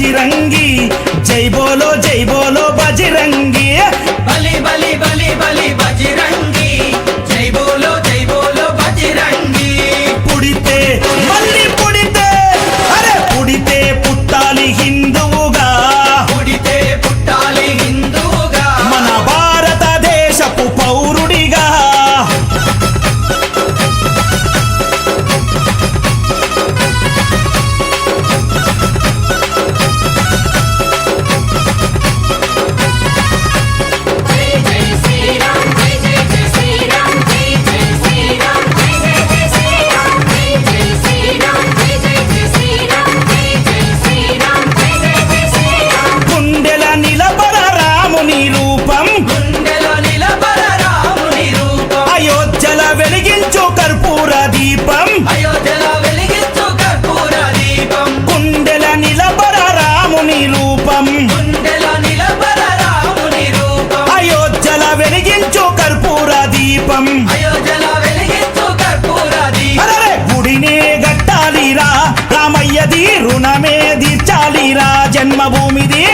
బజిరంగి జై బోలో బజిరంగి బలి బలి బలి బలి బజిరంగి జై బోలో బజిరంగి పుడితే మళ్ళీ పుడితే అరే పుడితే పుట్టాలి హిందువుగా పుడితే పుట్టాలి హిందువుగా మన భారతదేశపు పౌరుడిగా గుండెల నిలబడ రాముని రూపం గుండెలో నిలబడ రాముని రూపం అయోధ్యల వెలిగించు కర్పూర దీపం అయోధ్యలో వెలిగించు కర్పూర దీపం గుండెల నిలబడ రాముని రూపం గుండెలో నిలబడ రాముని రూపం అయోధ్యల వెలిగించు కర్పూర దీపం అయోధ్యలో వెలిగించు కర్పూర దీపం అరే గుడినే గట్టాలిరా రామయ్యది రుణమే తీర్చాలిరా జన్మభూమిది